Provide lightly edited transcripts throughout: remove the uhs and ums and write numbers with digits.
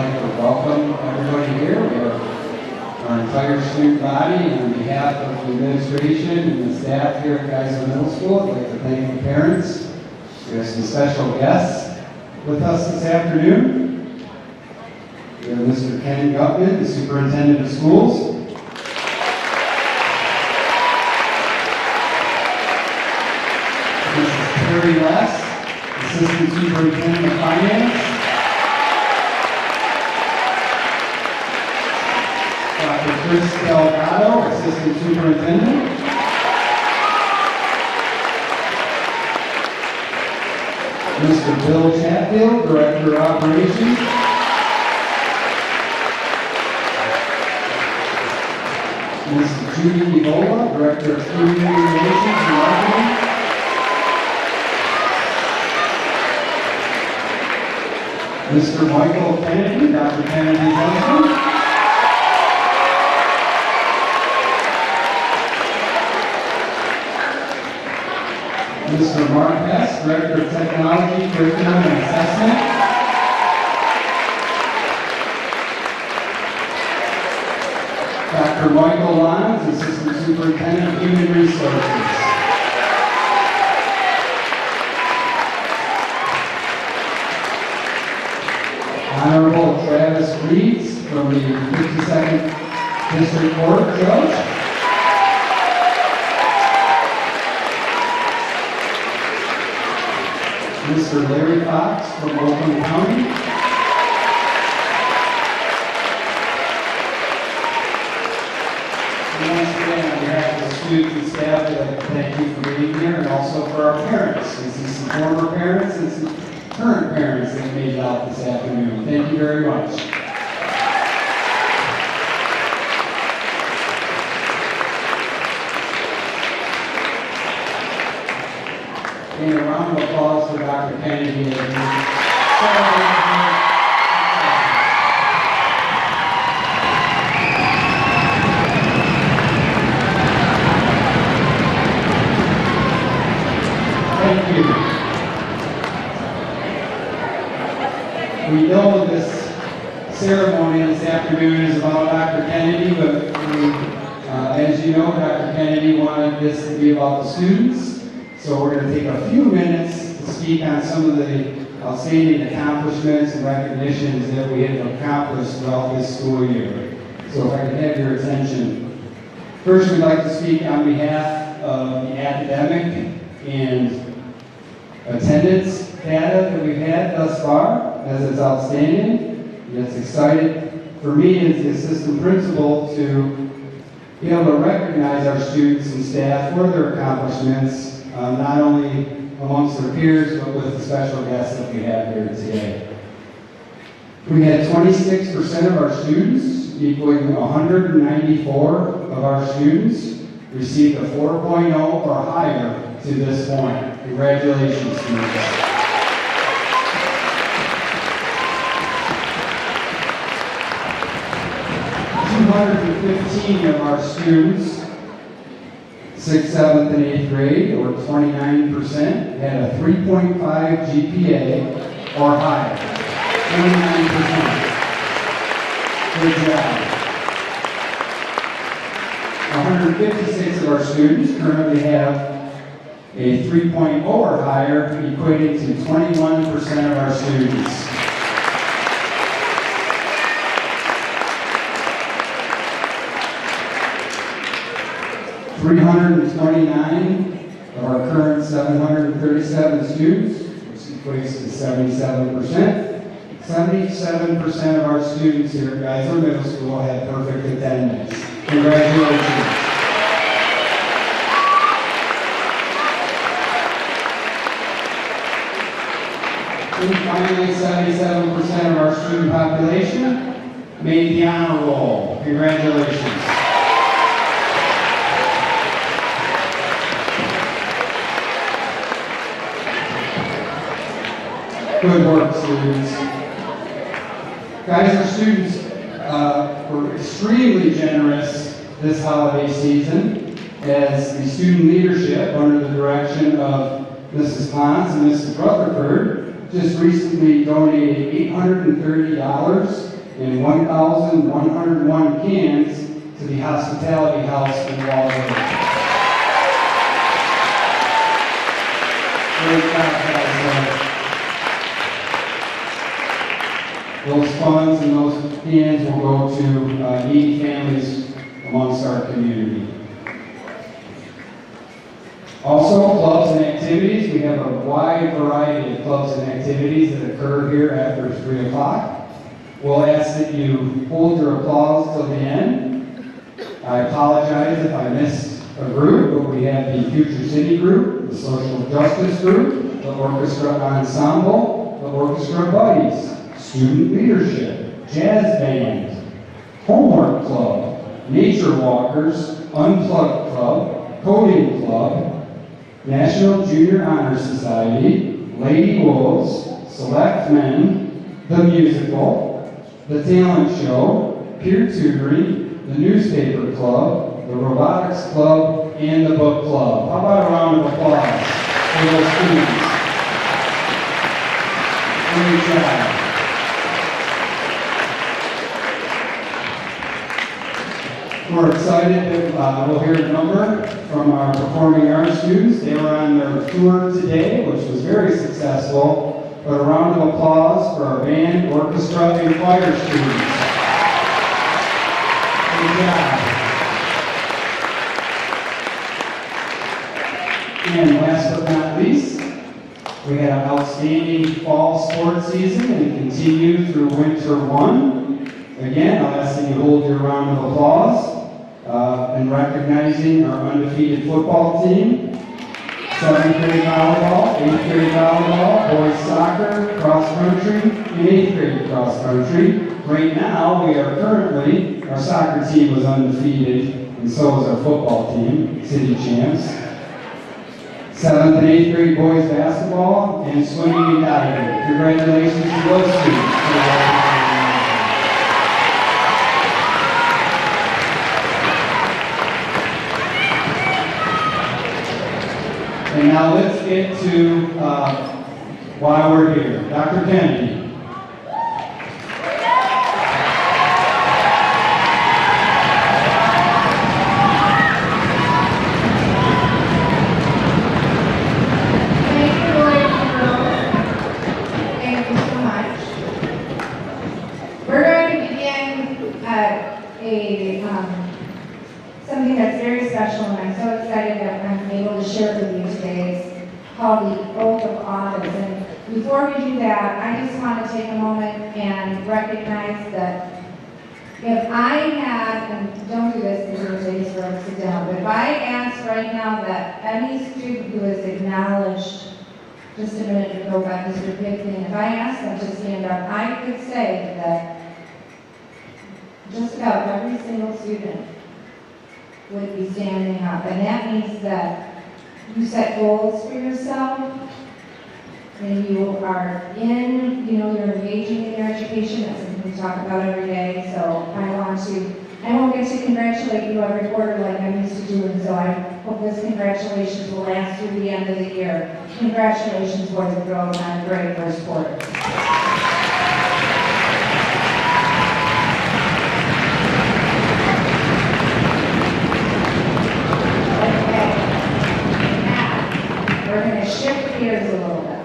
like to welcome everybody here. We have our entire student body, and on behalf of the administration and the staff here at Geisler Middle School, I'd like to thank the parents. We have some special guests with us this afternoon. We have Mr. Ken Gutman, the superintendent of schools. Mrs. Terry Less, assistant superintendent of finance. Dr. Chris Delgado, assistant superintendent. Mr. Bill Chatfield, director of operations. Mrs. Judy Evola, director of community relations and marketing. Mr. Michael Kennedy, Dr. Kennedy's husband. Mr. Mark Hess, director of technology, curriculum, and assessment. Dr. Michael Lyons, assistant superintendent of human resources. Honorable Travis Reeds from the 52nd District Court Judge. Mr. Larry Fox from Oakland County. And once again, on behalf of the students and staff, I'd like to thank you for being here, and also for our parents. We see some former parents and some current parents that made it out this afternoon. Thank you very much. And a round of applause for Dr. Kennedy. Thank you. We know this ceremony this afternoon is about Dr. Kennedy, but as you know, Dr. Kennedy wanted this to be about the students. So we're going to take a few minutes to speak on some of the outstanding accomplishments and recognitions that we have accomplished throughout this school year. So if I could have your attention. First, we'd like to speak on behalf of the academic and attendance data that we've had thus far, as it's outstanding. And it's exciting for me as the assistant principal to be able to recognize our students and staff for their accomplishments, not only amongst their peers, but with the special guests that we have here today. We had 26% of our students, equaling 194 of our students, received a 4.0 or higher to this point. Congratulations, students. 215 of our students, 6th, 7th, and 8th grade, or 29%, had a 3.5 GPA or higher. 29%. Good job. 156 of our students currently have a 3.0 or higher, equating to 21% of our students. 329 of our current 737 students, which equates to 77%. 77% of our students here at Geisler Middle School had perfect attendance. Congratulations. And finally, 77% of our student population made the honor roll. Congratulations. Good work, students. Geisler students were extremely generous this holiday season as the student leadership, under the direction of Mrs. Ponce and Mrs. Rutherford, just recently donated $830 and 1,101 cans to the Hospitality House in Walworth. Great job, guys. Those funds and those cans will go to needy families amongst our community. Also, clubs and activities. We have a wide variety of clubs and activities that occur here after 3 o'clock. We'll ask that you hold your applause till the end. I apologize if I missed a group, but we have the Future City group, the Social Justice group, the Orchestra Ensemble, the Orchestra Buddies, Student Leadership, Jazz Band, Homework Club, Nature Walkers, Unplugged Club, Coding Club, National Junior Honor Society, Lady Wolves, Select Men, The Musical, The Talent Show, Peer Tutoring, the Newspaper Club, the Robotics Club, and the Book Club. How about a round of applause for those students? Great job. We're excited that we'll hear a number from our performing arts students. They were on their tour today, which was very successful. But a round of applause for our band, orchestra, and choir students. Good job. And last but not least, we had an outstanding fall sports season and continue through winter 1. Again, I'll ask that you hold your round of applause in recognizing our undefeated football team. 7th grade volleyball, 8th grade volleyball, boys soccer, cross country, and 8th grade cross country. Right now, our soccer team was undefeated, and so was our football team, city champs. 7th and 8th grade boys basketball, and swimming and diving. Congratulations to those students. And now let's get to why we're here. Dr. Kennedy. Thank you so much. We're going to begin something that's very special, and I'm so excited that I'm able to share it with you today. It's called the Oath of Office. And before we do that, I just want to take a moment and recognize that if I had, and don't do this because your ladies are going to sit down, but if I asked right now that any student who is acknowledged just a minute ago by Mr. Pickton, if I asked them to stand up, I could say that just about every single student would be standing up. And that means that you set goals for yourself, and you are you're engaging in your education. That's something we talk about every day. So I won't get to congratulate you every quarter like I'm used to doing, so I hope this congratulations will last through the end of the year. Congratulations, boys and girls, on a great first quarter. We're going to shift gears a little bit.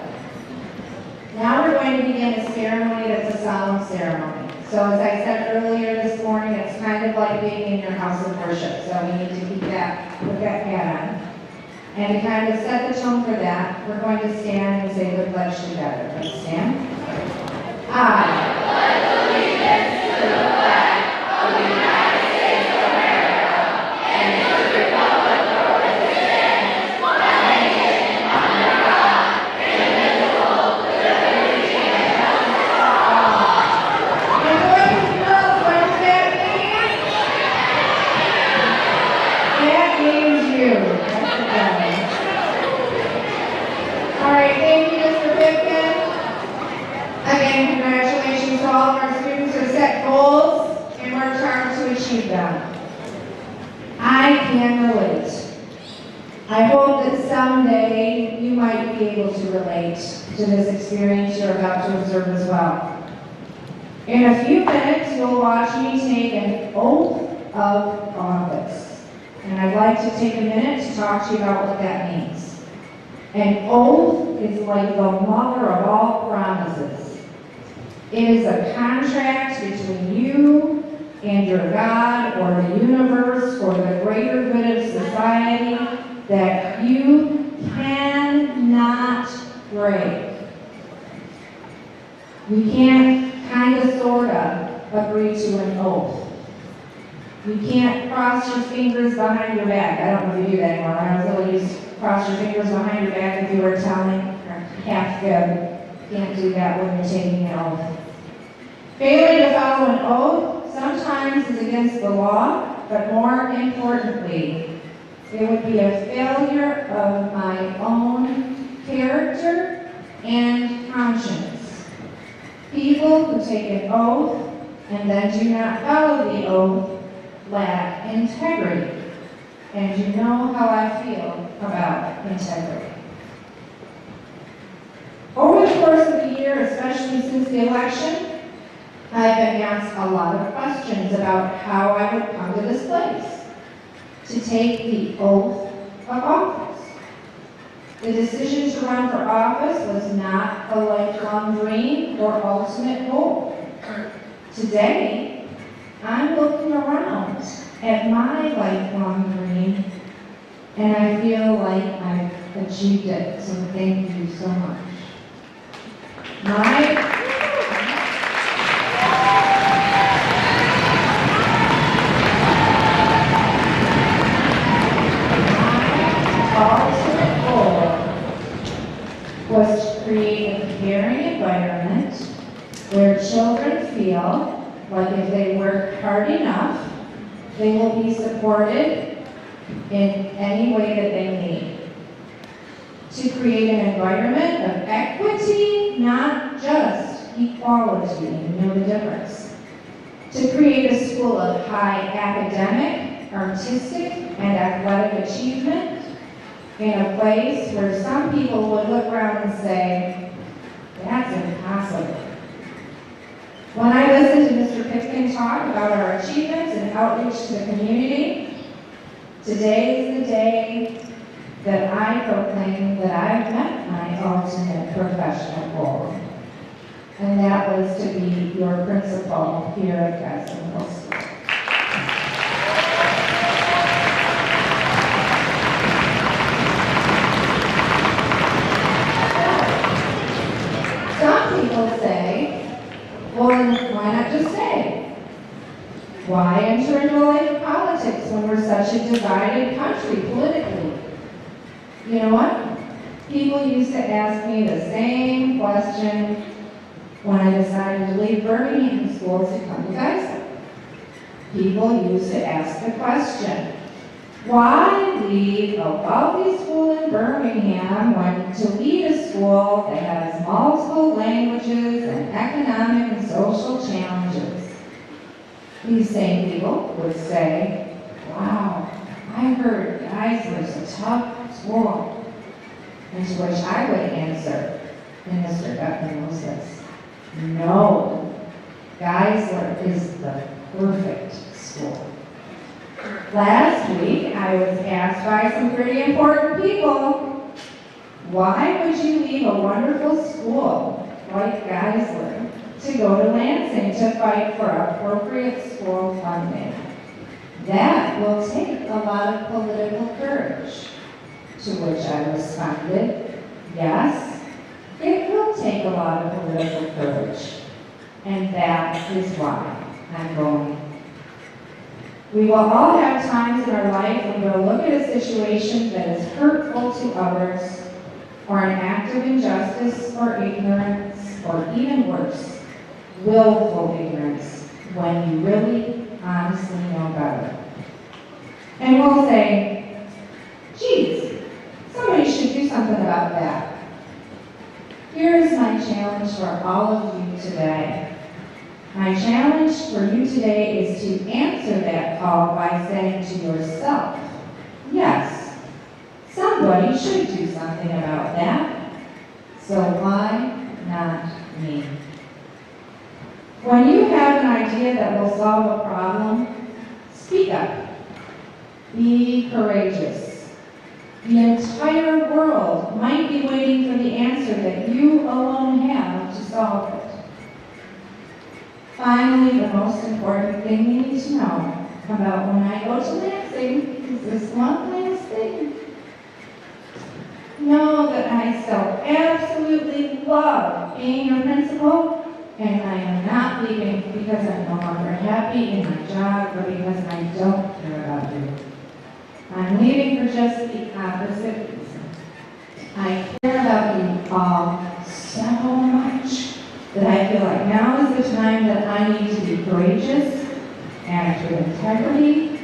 Now we're going to begin a ceremony that's a solemn ceremony. So as I said earlier this morning, it's kind of like being in your house of worship. So we need to put that hat on. And to kind of set the tone for that, we're going to stand and say the pledge together. Let's stand. I pledge allegiance to the flag of the United States of America and to the republic for which it stands, one nation, under God, indivisible, with liberty and justice for all. And boys and girls, what does that mean? That means you. That's the guy. All right, thank you, Mr. Pipkin. Again, congratulations to all of our students who set goals and worked hard to achieve them. I can relate. I hope that someday you might might be able to relate to this experience you're about to observe as well. In a few minutes, you'll watch me take an oath of office. And I'd like to take a minute to talk to you about what that means. An oath is like the mother of all promises. It is a contract between you and your God or the universe for the greater good of society that you cannot break. You can't kind of, sort of agree to an oath. You can't cross your fingers behind your back. I don't know if you do that anymore. I was little, you used to cross your fingers behind your back if you were telling or half fib. Can't do that when you're taking an oath. Failing to follow an oath sometimes is against the law, but more importantly, it would be a failure of my own character and conscience. People who take an oath and then do not follow the oath lack integrity. And you know how I feel about integrity. Over the course of the year, especially since the election, I've been asked a lot of questions about how I would come to this place to take the oath of office. The decision to run for office was not a lifelong dream or ultimate goal. Today, I'm looking around at my lifelong dream, and I feel like I've achieved it, so thank you so much. My ultimate goal was to create a caring environment where children feel like if they work hard enough, they will be supported in any way that they need. To create an environment of equity, not just equality, you know the difference. To create a school of high academic, artistic, and athletic achievement in a place where some people would look around and say, that's impossible. When I listened to Mr. Pipkin talk about our achievements and outreach to the community, today is the day that I proclaim that I've met my ultimate professional goal. And that was to be your principal here at Geisler Middle School. Some people say, well, then why not just stay? Why enter into a life of politics when we're such a divided country politically? You know what? People used to ask me the same question when I decided to leave Birmingham School to come to Geisler. People used to ask the question, why leave a wealthy school in Birmingham when to lead a school that has multiple languages and economic and social challenges? These same people would say, wow, I heard Geisler's a tough school. And to which I would answer, and Mr. Beckman knows this, no, Geisler is the perfect school. Last week, I was asked by some pretty important people, why would you leave a wonderful school like Geisler to go to Lansing to fight for appropriate school funding? That will take a lot of political courage. To which I responded, yes, it will take a lot of political courage. And that is why I'm going. We will all have times in our life when we'll look at a situation that is hurtful to others, or an act of injustice or ignorance, or even worse, willful ignorance, when you really honestly know better. And we'll say, geez, somebody should do something about that. Here's my challenge for all of you today. My challenge for you today is to answer that call by saying to yourself, yes, somebody should do something about that. So why not me? When you have an idea that will solve a problem, speak up. Be courageous. The entire world might be waiting for the answer that you alone have to solve it. Finally, the most important thing you need to know about when I go to Lansing is this one last thing. Know that I so absolutely love being your principal, and I am not leaving because I'm no longer happy in my job or because I don't care about you. I'm leaving for just the opposite reason. I care about you all so much that I feel like now is the time that I need to be courageous, act with integrity,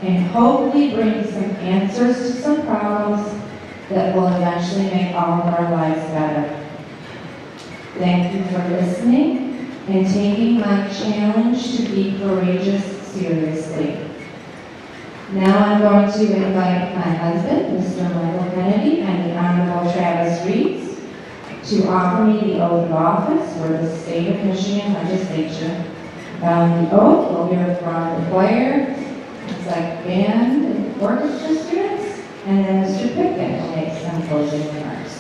and hopefully bring some answers to some problems that will eventually make all of our lives better. Thank you for listening and taking my challenge to be courageous seriously. Now I'm going to invite my husband, Mr. Sheryl Kennedy, and the Honorable Travis Reeds to offer me the oath of office for the State of Michigan Legislature. The oath will hear from the choir, it's like band and orchestra students, and then Mr. Pickett will make some closing remarks.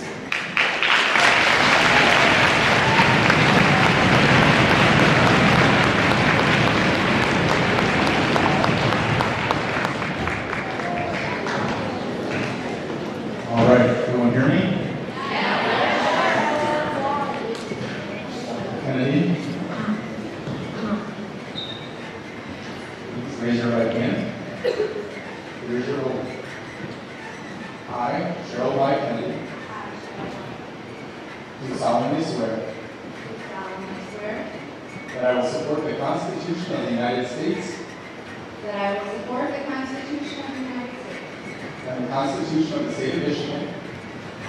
All right, everyone hear me? Kennedy? Please raise your right hand. Here's your oath. I, Sheryl Kennedy, do solemnly swear that I will support the Constitution of the United States That I will support the Constitution of the United States and the Constitution of the State of Michigan,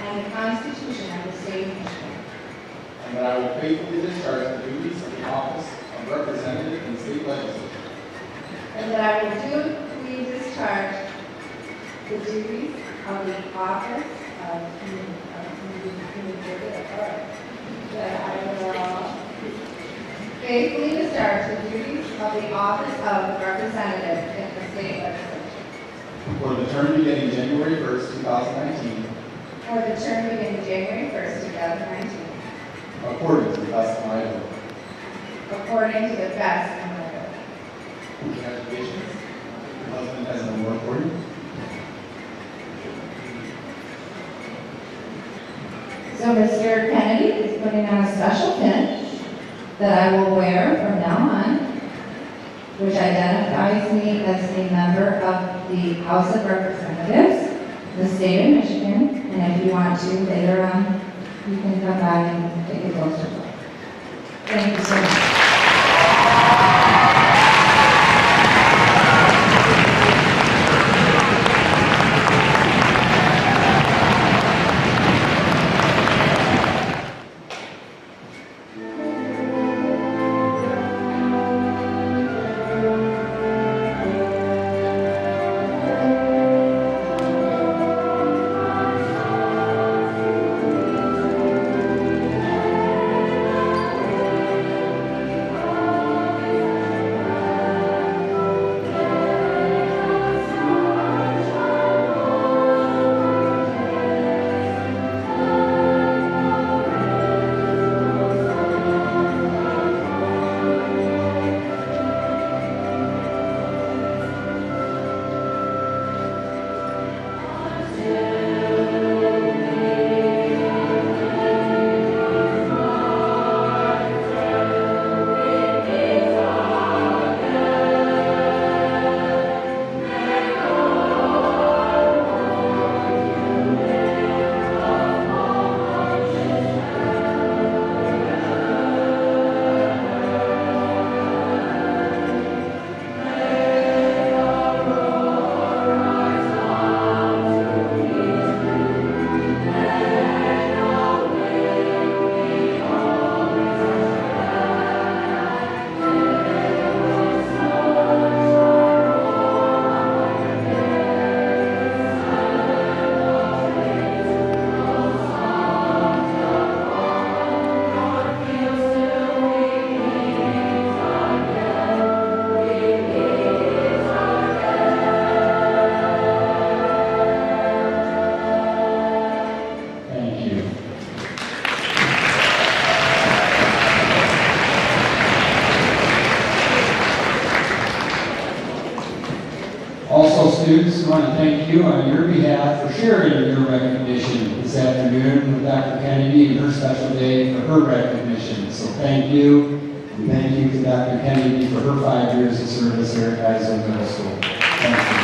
and the Constitution of the State of Michigan, and that I will faithfully discharge the duties of the office of representative in the state legislature and that I will dutifully discharge the duties of the office of that I will faithfully discharge the duties of the office of representative in the state legislature for the term beginning January 1st, 2019, for the term beginning January 1st, 2019, according to the best of my ability. according to the best of my ability. Congratulations. Your husband has an award for you. So Mr. Kennedy is putting on a special pin that I will wear from now on, which identifies me as a member of the House of Representatives, the state of Michigan, and if you want to later on, you can come by and take a closer look. Thank you so much. students, we want to thank you on your behalf for sharing your recognition this afternoon with Dr. Kennedy and her special day for her recognition. So thank you, and thank you to Dr. Kennedy for her 5 years of service here at Geisler Middle School. Thank you.